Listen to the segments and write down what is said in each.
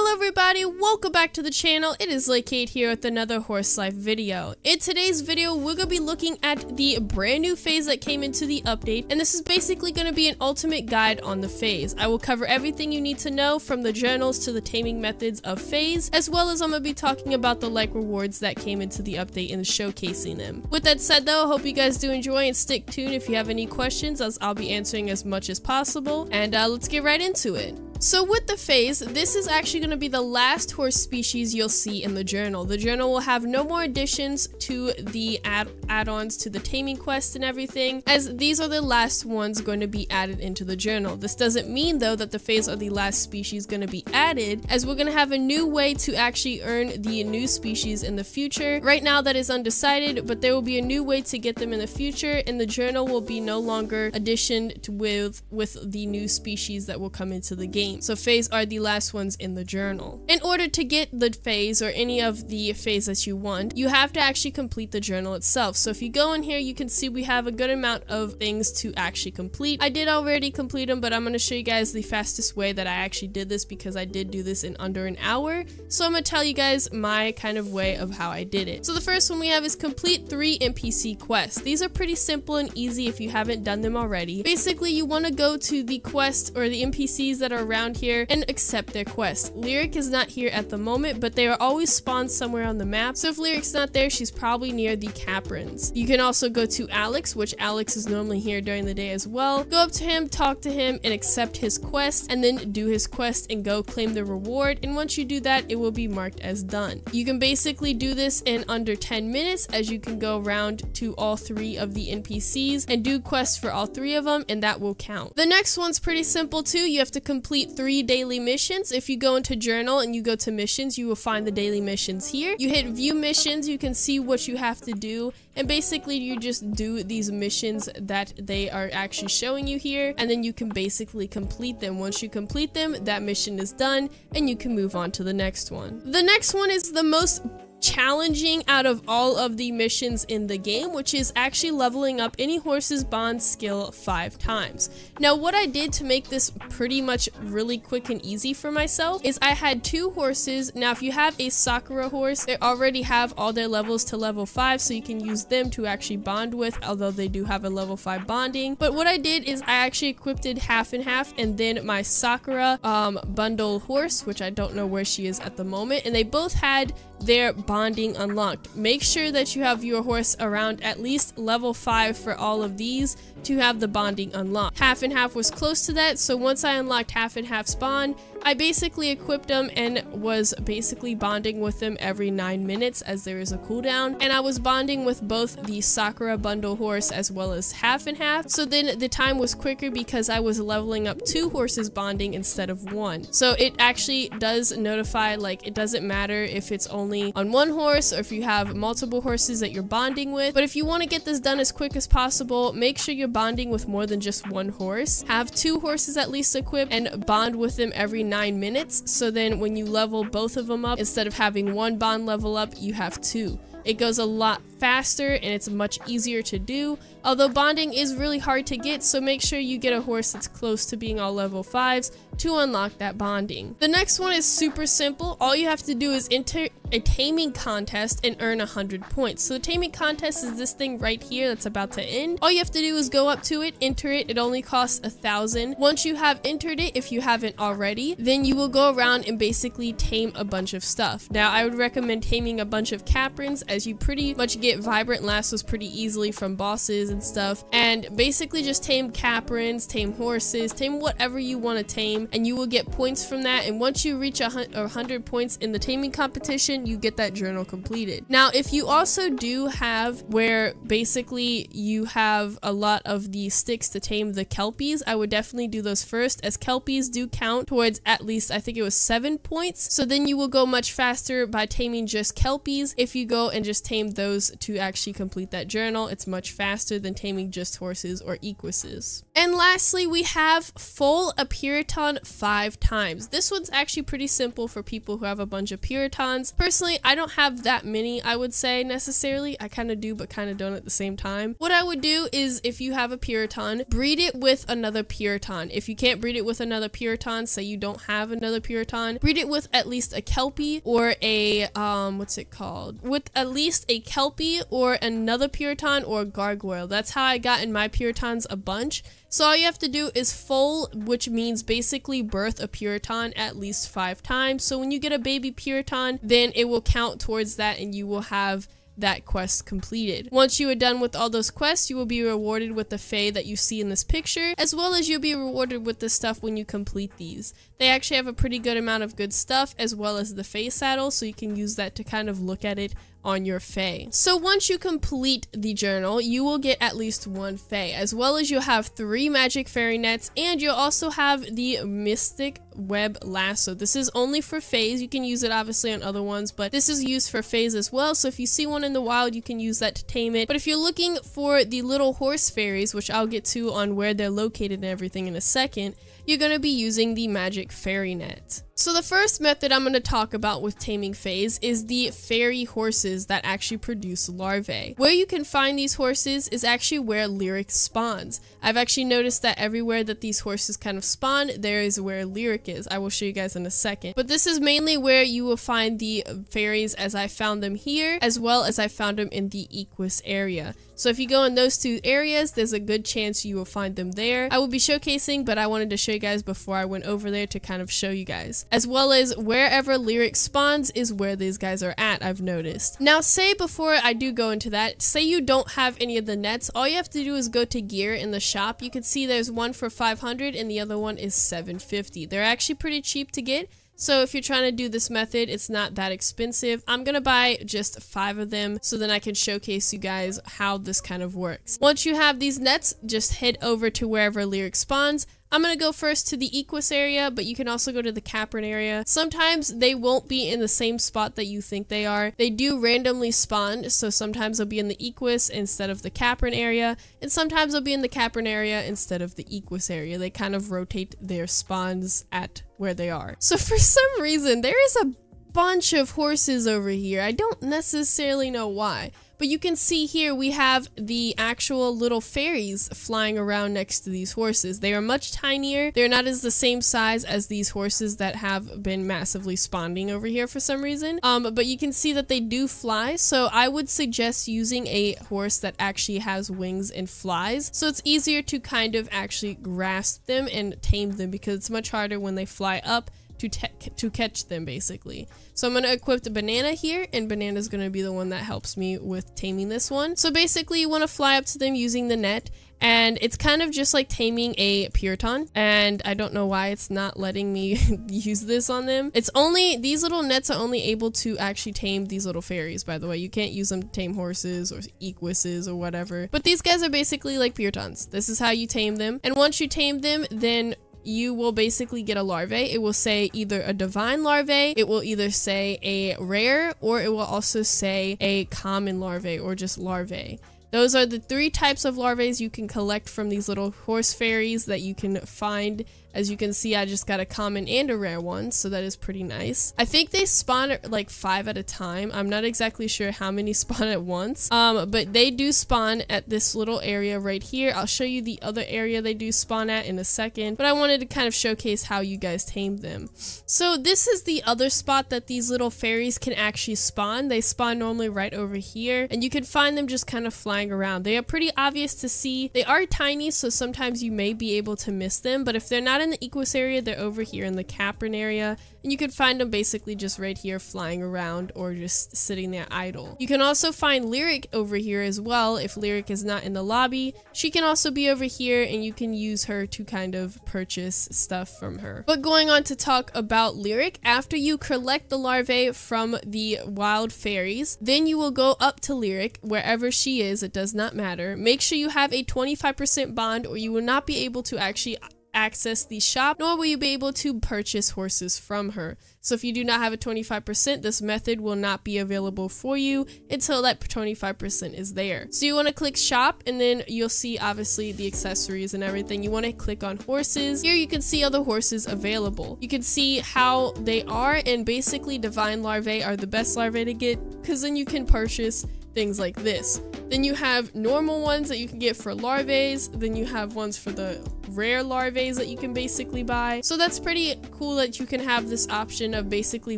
Hello everybody, welcome back to the channel. It is Kate here with another horse life video. In today's video, we're going to be looking at the brand new phase that came into the update, and this is basically going to be an ultimate guide on the phase. I will cover everything you need to know from the journals to the taming methods of phase, as well as I'm going to be talking about the like rewards that came into the update and showcasing them. With that said though, hope you guys do enjoy and stick tuned if you have any questions, as I'll be answering as much as possible, and let's get right into it. So with the phase, this is actually going to be the last horse species you'll see in the journal. The journal will have no more additions to the add-ons to the taming quest and everything, as these are the last ones going to be added into the journal. This doesn't mean though that the phase are the last species going to be added, as we're going to have a new way to actually earn the new species in the future. Right now that is undecided, but there will be a new way to get them in the future, and the journal will be no longer additioned with the new species that will come into the game. So phase are the last ones in the journal. In order to get the phase or any of the phase that you want, you have to actually complete the journal itself. So if you go in here, you can see we have a good amount of things to actually complete. I did already complete them, but I'm going to show you guys the fastest way that I actually did this, because I did do this in under an hour. So I'm going to tell you guys my kind of way of how I did it. So the first one we have is complete 3 NPC quests. These are pretty simple and easy if you haven't done them already. Basically, you want to go to the quest or the NPCs that are around here and accept their quest. Lyric is not here at the moment, but they are always spawned somewhere on the map. So if Lyric's not there, she's probably near the Caprins. You can also go to Alex, which Alex is normally here during the day as well. Go up to him, talk to him, and accept his quest, and then do his quest and go claim the reward. And once you do that, it will be marked as done. You can basically do this in under 10 minutes, as you can go around to all 3 of the NPCs and do quests for all 3 of them, and that will count. The next one's pretty simple too. You have to complete 3 daily missions. If you go into journal and you go to missions, you will find the daily missions here. You hit view missions, you can see what you have to do, and basically you just do these missions that they are actually showing you here, and then you can basically complete them. Once you complete them, that mission is done and you can move on to the next one. The next one is the most challenging out of all of the missions in the game, which is actually leveling up any horse's bond skill 5 times. Now what I did to make this pretty much really quick and easy for myself is I had 2 horses. Now if you have a Sakura horse, they already have all their levels to level 5, so you can use them to actually bond with, although they do have a level 5 bonding. But what I did is I actually equipped it half and half, and then my Sakura bundle horse, which I don't know where she is at the moment, and they both had their bonding unlocked. Make sure that you have your horse around at least level 5 for all of these to have the bonding unlocked. Half and half was close to that, so once I unlocked half and half spawn, I basically equipped them and was basically bonding with them every 9 minutes, as there is a cooldown, and I was bonding with both the Sakura bundle horse as well as half and half, so then the time was quicker because I was leveling up 2 horses bonding instead of 1. So it actually does notify, like, it doesn't matter if it's only on 1 horse or if you have multiple horses that you're bonding with, but if you want to get this done as quick as possible, make sure you're bonding with more than just 1 horse. Have 2 horses at least equipped and bond with them every 9 minutes, so then when you level both of them up, instead of having 1 bond level up, you have 2. It goes a lot faster and it's much easier to do, although bonding is really hard to get, so make sure you get a horse that's close to being all level 5s to unlock that bonding. The next one is super simple. All you have to do is enter a taming contest and earn 100 points. So the taming contest is this thing right here that's about to end. All you have to do is go up to it, enter it. It only costs 1,000. Once you have entered it, if you haven't already, then you will go around and basically tame a bunch of stuff. Now I would recommend taming a bunch of Caprins, as you pretty much get vibrant lassos pretty easily from bosses and stuff, and basically just tame Caprins, tame horses, tame whatever you want to tame, and you will get points from that. And once you reach 100 points in the taming competition, you get that journal completed. Now if you also do have where basically you have a lot of the sticks to tame the Kelpies, I would definitely do those first, as Kelpies do count towards at least, I think it was 7 points, so then you will go much faster by taming just Kelpies. If you go and just tame those to actually complete that journal, it's much faster than taming just horses or equises. And lastly, we have full a Puriton 5 times. This one's actually pretty simple for people who have a bunch of Puritons. personally, I don't have that many, I would say, necessarily. I kind of do, but kind of don't at the same time. What I would do is, if you have a Puritan, breed it with another Puritan. If you can't breed it with another Puritan, say you don't have another Puritan, breed it with at least a Kelpie or a, what's it called? With at least a Kelpie or another Puritan or a Gargoyle. That's how I got in my Puritans a bunch. So all you have to do is foal, which means basically birth a Puritan at least 5 times. So when you get a baby Puritan, then it will count towards that and you will have that quest completed. Once you are done with all those quests, you will be rewarded with the Fae that you see in this picture, as well as you'll be rewarded with the stuff when you complete these. They actually have a pretty good amount of good stuff, as well as the Fae saddle, so you can use that to kind of look at it on your Fae. So once you complete the journal, you will get at least 1 Fae, as well as you'll have 3 magic fairy nets, and you'll also have the mystic web lasso. This is only for Faes. You can use it obviously on other ones, but this is used for Faes as well. So if you see one in the wild, you can use that to tame it. But if you're looking for the little horse fairies, which I'll get to on where they're located and everything in a second, you're going to be using the magic fairy net. So the first method I'm going to talk about with taming Faes is the fairy horses that actually produce larvae. Where you can find these horses is actually where Lyric spawns. I've actually noticed that everywhere that these horses kind of spawn, there is where Lyric is. I will show you guys in a second. But this is mainly where you will find the fairies, as I found them here, as well as I found them in the Equus area. So if you go in those 2 areas, there's a good chance you will find them there. I will be showcasing, but I wanted to show you guys before I went over there to kind of show you guys. As well as wherever Lyric spawns is where these guys are at, I've noticed. Now, say before I do go into that, say you don't have any of the nets, all you have to do is go to gear in the shop. You can see there's one for 500 and the other one is 750. They're actually pretty cheap to get. So if you're trying to do this method, it's not that expensive. I'm gonna buy just 5 of them so then I can showcase you guys how this kind of works. Once you have these nets, just head over to wherever Lyric spawns. I'm gonna go first to the Equus area, but you can also go to the Capron area. Sometimes they won't be in the same spot that you think they are. They do randomly spawn, so sometimes they'll be in the Equus instead of the Capron area, and sometimes they'll be in the Capron area instead of the Equus area. They kind of rotate their spawns at where they are. So for some reason, there is a bunch of horses over here. I don't necessarily know why. But you can see here we have the actual little fairies flying around next to these horses. They are much tinier. They're not as the same size as these horses that have been massively spawning over here for some reason. But you can see that they do fly. So I would suggest using a horse that actually has wings and flies. So it's easier to kind of actually grasp them and tame them because it's much harder when they fly up to catch them basically. So I'm going to equip the banana here, and banana is going to be the one that helps me with taming this one. So basically you want to fly up to them using the net, and it's kind of just like taming a Puritan, and I don't know why it's not letting me use this on them. It's only, these little nets are only able to actually tame these little fairies, by the way. You can't use them to tame horses or equises or whatever, but these guys are basically like Puritans. This is how you tame them, and once you tame them, then you will basically get a larvae. It will say either a divine larvae, it will either say a rare, or it will also say a common larvae or just larvae. Those are the 3 types of larvae you can collect from these little horse fairies that you can find. As you can see, I just got a common and a rare one, so that is pretty nice. I think they spawn at like 5 at a time. I'm not exactly sure how many spawn at once, but they do spawn at this little area right here. I'll show you the other area they do spawn at in a second, but I wanted to kind of showcase how you guys tame them. So this is the other spot that these little fairies can actually spawn. They spawn normally right over here, and you can find them just kind of flying around. They are pretty obvious to see. They are tiny, so sometimes you may be able to miss them, but if they're not in the Equus area, they're over here in the Capron area, and you can find them basically just right here flying around or just sitting there idle. You can also find Lyric over here as well. If Lyric is not in the lobby, she can also be over here, and you can use her to kind of purchase stuff from her. But going on to talk about Lyric, after you collect the larvae from the wild fairies, then you will go up to Lyric wherever she is. It does not matter. Make sure you have a 25% bond, or you will not be able to actually access the shop, nor will you be able to purchase horses from her. So if you do not have a 25%, this method will not be available for you until that 25% is there. So you want to click shop, and then you'll see obviously the accessories and everything. You want to click on horses. Here you can see other horses available. You can see how they are, and basically divine larvae are the best larvae to get, because then you can purchase things like this. Then you have normal ones that you can get for larvae. Then you have ones for the rare larvae that you can basically buy. So that's pretty cool that you can have this option of basically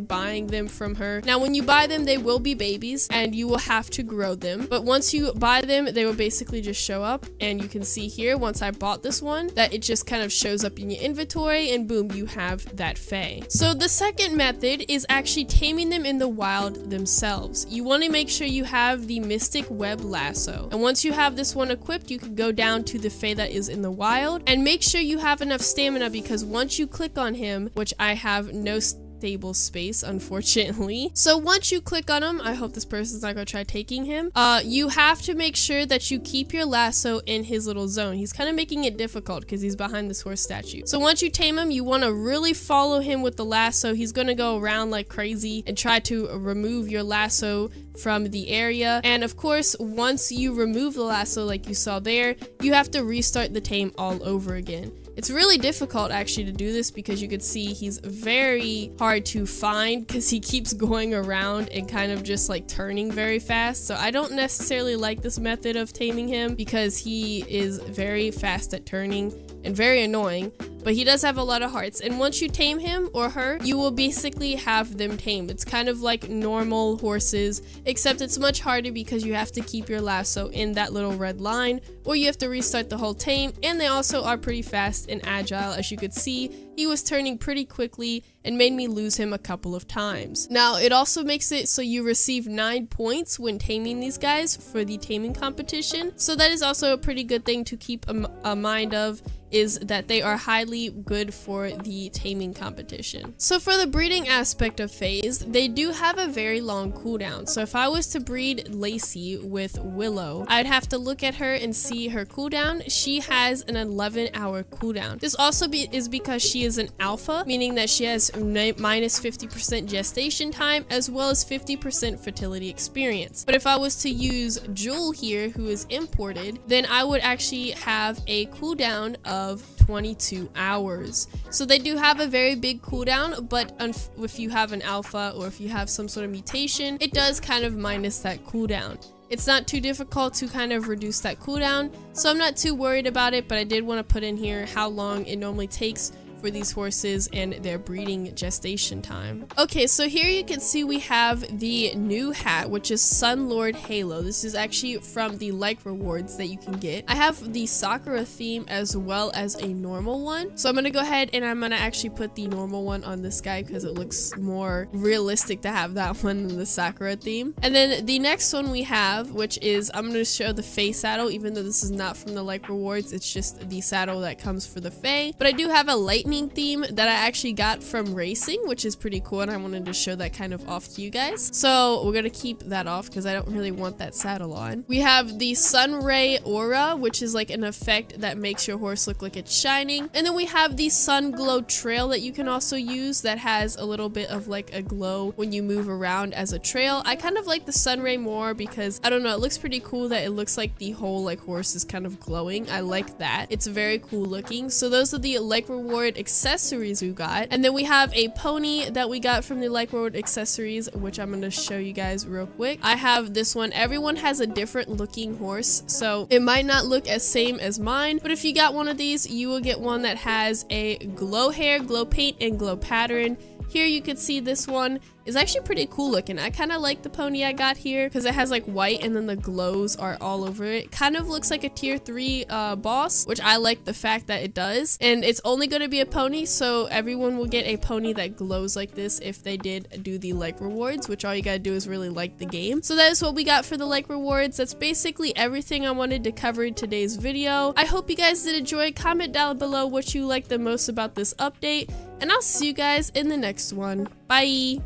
buying them from her. Now when you buy them, they will be babies and you will have to grow them. But once you buy them, they will basically just show up, and you can see here once I bought this one that it just kind of shows up in your inventory, and boom, you have that fae. So the second method is actually taming them in the wild themselves. You want to make sure you have the mystic web lasso, and once you have this one equipped, you can go down to the fae that is in the wild, and make sure you have enough stamina, because once you click on him, which I have no stable space, unfortunately. So once you click on him, I hope this person's not gonna try taking him. You have to make sure that you keep your lasso in his little zone. He's kind of making it difficult because he's behind this horse statue. So once you tame him, you want to really follow him with the lasso. He's gonna go around like crazy and try to remove your lasso from the area. And of course, once you remove the lasso like you saw there, you have to restart the tame all over again. It's really difficult actually to do this, because you can see he's very hard to find because he keeps going around and kind of just like turning very fast. So I don't necessarily like this method of taming him because he is very fast at turning and very annoying, but he does have a lot of hearts. And once you tame him or her, you will basically have them tamed. It's kind of like normal horses, except it's much harder because you have to keep your lasso in that little red line, or you have to restart the whole tame. And they also are pretty fast and agile. As you could see, he was turning pretty quickly and made me lose him a couple of times. Now, it also makes it so you receive 9 points when taming these guys for the taming competition. So that is also a pretty good thing to keep a mind of, is that they are highly good for the taming competition. So for the breeding aspect of FAES, they do have a very long cooldown. So if I was to breed Lacey with Willow, I'd have to look at her and see her cooldown. She has an 11-hour cooldown. This also is because she is an alpha, meaning that she has minus 50% gestation time as well as 50% fertility experience. But if I was to use Jewel here, who is imported, then I would actually have a cooldown of 22 hours. So they do have a very big cooldown, but if you have an alpha or if you have some sort of mutation, it does kind of minus that cooldown. It's not too difficult to kind of reduce that cooldown, so I'm not too worried about it, but I did want to put in here how long it normally takes for these horses and their breeding gestation time. Okay, so here you can see we have the new hat, which is Sun Lord Halo. This is actually from the like rewards that you can get. I have the Sakura theme as well as a normal one. So I'm gonna go ahead and I'm gonna actually put the normal one on this guy because it looks more realistic to have that one than the Sakura theme. And then the next one we have, which is, I'm gonna show the Fae saddle, even though this is not from the like rewards, it's just the saddle that comes for the Fae. But I do have a lightning theme that I actually got from racing, which is pretty cool, and I wanted to show that kind of off to you guys. So we're gonna keep that off because I don't really want that saddle on. We have the Sun Ray Aura, which is like an effect that makes your horse look like it's shining. And then we have the Sun Glow Trail that you can also use that has a little bit of like a glow when you move around as a trail. I kind of like the Sun Ray more because, I don't know, it looks pretty cool that it looks like the whole like horse is kind of glowing. I like that. It's very cool looking. So those are the like reward accessories we got. And then we have a pony that we got from the like reward accessories, which I'm going to show you guys real quick. I have this one. Everyone has a different looking horse, so it might not look as same as mine, but if you got one of these, you will get one that has a glow hair, glow paint, and glow pattern. Here you can see this one is actually pretty cool looking. I kind of like the pony I got here because it has like white and then the glows are all over it. Kind of looks like a tier 3 boss, which I like the fact that it does. And it's only going to be a pony, so everyone will get a pony that glows like this if they did do the like rewards, which all you gotta do is really like the game. So that is what we got for the like rewards. That's basically everything I wanted to cover in today's video. I hope you guys did enjoy. Comment down below what you like the most about this update, and I'll see you guys in the next one. Bye!